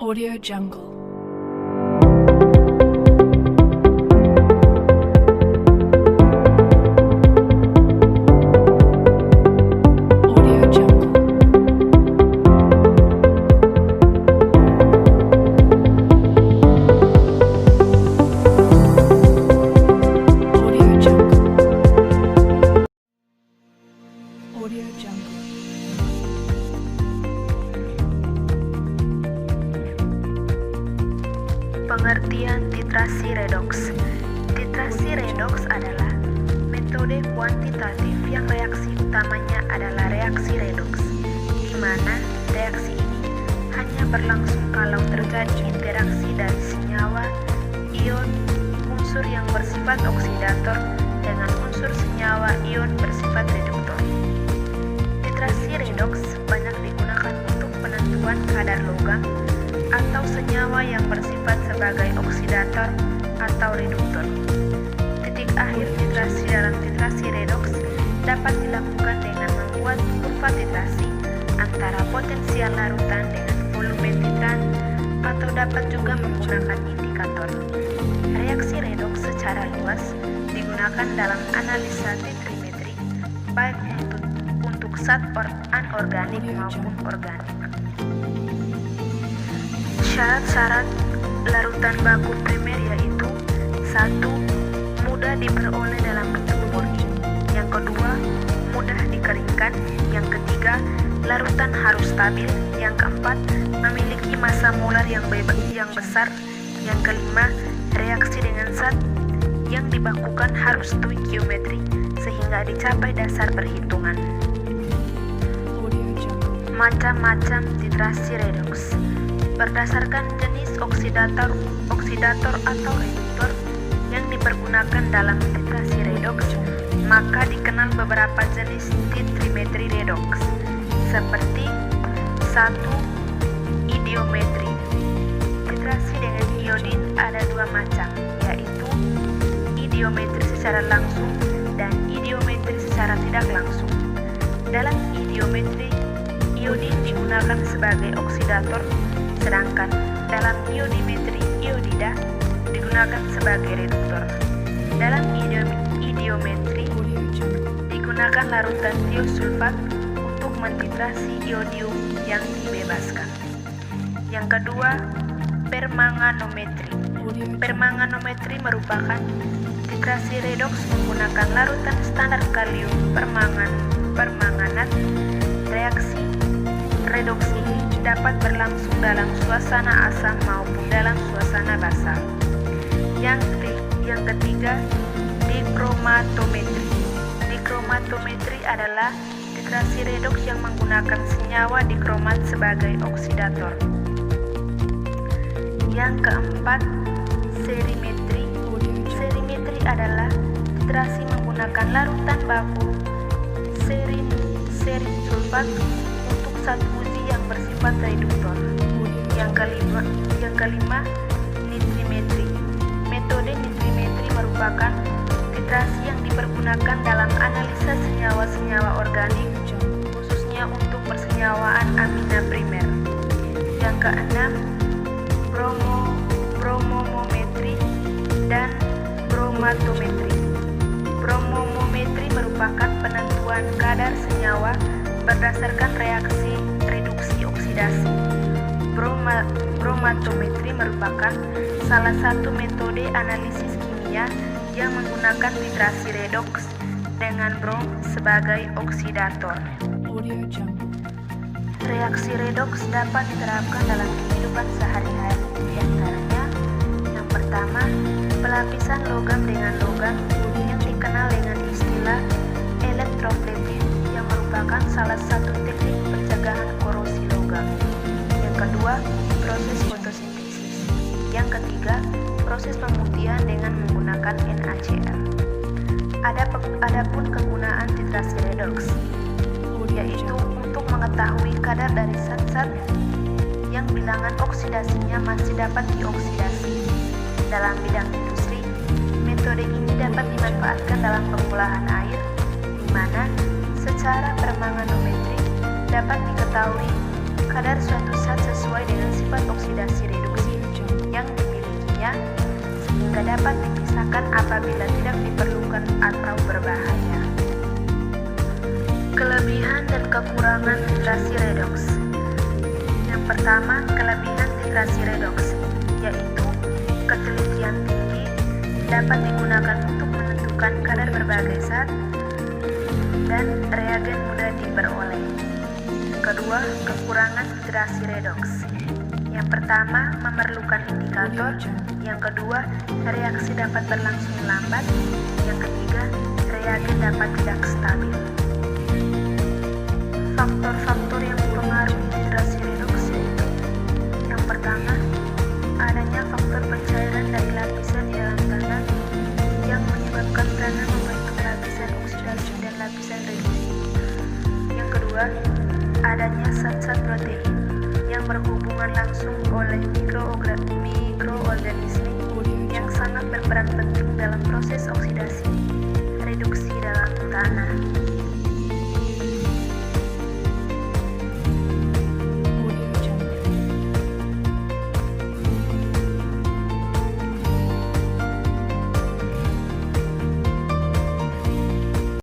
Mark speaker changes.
Speaker 1: Audio Jungle. Audio Jungle. Audio Jungle. Audio Jungle.
Speaker 2: Pengertian titrasi redoks. Titrasi redoks adalah metode kuantitatif yang reaksi utamanya adalah reaksi redoks, di mana reaksi ini hanya berlangsung kalau terjadi interaksi dari senyawa, ion, unsur yang bersifat oksidator dengan unsur senyawa ion bersifat reduktor. Titrasi redoks banyak digunakan untuk penentuan kadar logam atau senyawa yang bersifat sebagai oksidator atau reduktor. Titik akhir titrasi dalam titrasi redoks dapat dilakukan dengan membuat kurva titrasi antara potensial larutan dengan volume titran atau dapat juga menggunakan indikator. Reaksi redoks secara luas digunakan dalam analisa titrimetri baik untuk zat anorganik maupun organik. Syarat-syarat larutan baku primer yaitu: 1. Mudah diperoleh dalam bentuk murni. Yang kedua, mudah dikeringkan. Yang ketiga, larutan harus stabil. Yang keempat, memiliki massa molar yang besar. Yang kelima, reaksi dengan zat yang dibakukan harus stoikiometri sehingga dicapai dasar perhitungan. Macam-macam titrasi redoks. Berdasarkan jenis oksidator atau reduktor yang dipergunakan dalam titrasi redoks, maka dikenal beberapa jenis titrimetri redoks, seperti 1. Idiometri. Titrasi dengan iodin ada dua macam, yaitu idiometri secara langsung dan idiometri secara tidak langsung. Dalam idiometri, iodin digunakan sebagai oksidator, sedangkan dalam iodimetri iodida digunakan sebagai reduktor. Dalam idiometri digunakan larutan tiosulfat untuk mentitrasi iodium yang dibebaskan. Yang kedua, permanganometri. Permanganometri merupakan titrasi redoks menggunakan larutan standar kalium permanganat. Reaksi redoks ini dapat berlangsung dalam suasana asam maupun dalam suasana basa. Yang ketiga, dikromatometri. Dikromatometri adalah titrasi redoks yang menggunakan senyawa dikromat sebagai oksidator. Yang keempat, serimetri. Serimetri adalah titrasi menggunakan larutan baku serin sulfat untuk zat uji yang bersifat reduktor. Yang kelima, nitrimetri. Metode nitrimetri merupakan titrasi yang dipergunakan dalam analisa senyawa-senyawa organik, khususnya untuk persenyawaan amina primer. Yang keenam, bromomometri dan bromatometri. Bromomometri merupakan penentuan kadar senyawa berdasarkan reaksi reduksi oksidasi. Bromatometri merupakan salah satu metode analisis kimia yang menggunakan titrasi redoks dengan brom sebagai oksidator. Reaksi redoks dapat diterapkan dalam kehidupan sehari-hari, di antaranya: yang pertama, pelapisan logam dengan logam yang dikenal dengan istilah elektroplating, yang merupakan salah satu teknik pencegahan korosi logam. Yang kedua, proses fotosintesis. Yang ketiga, proses pemutihan dengan menggunakan NaCl. Adapun kegunaan titrasi redoks, yaitu untuk mengetahui kadar dari zat-zat yang bilangan oksidasinya masih dapat dioksidasi. Dalam bidang industri, metode ini dapat dimanfaatkan dalam pengolahan air, di mana secara permanganometri dapat diketahui kadar suatu zat sesuai dengan sifat oksidasi reduksi
Speaker 1: Audio Jungle.
Speaker 2: yang dimilikinya sehingga dapat dipisahkan apabila tidak diperlukan atau berbahaya. Kelebihan dan kekurangan titrasi redox. Yang pertama, kelebihan titrasi redox yaitu ketelitian tinggi, dapat digunakan untuk menentukan kadar berbagai zat dan reagen mudah diperoleh. Kedua, kekurangan titrasi redox. Yang pertama, memerlukan indikator. Yang kedua, reaksi dapat berlangsung lambat. Yang ketiga, reagen dapat tidak stabil. Faktor-faktor yang mempengaruhi titrasi redox yaitu: yang pertama, adanya faktor pencairan dari lapisan di dalam tanah yang menyebabkan tanah membentuk lapisan oksidasi dan lapisan reduksi. Yang kedua, adanya zat-zat protein yang berhubungan langsung oleh mikroorganisme
Speaker 1: Audio
Speaker 2: yang
Speaker 1: Jungle.
Speaker 2: sangat berperan penting dalam proses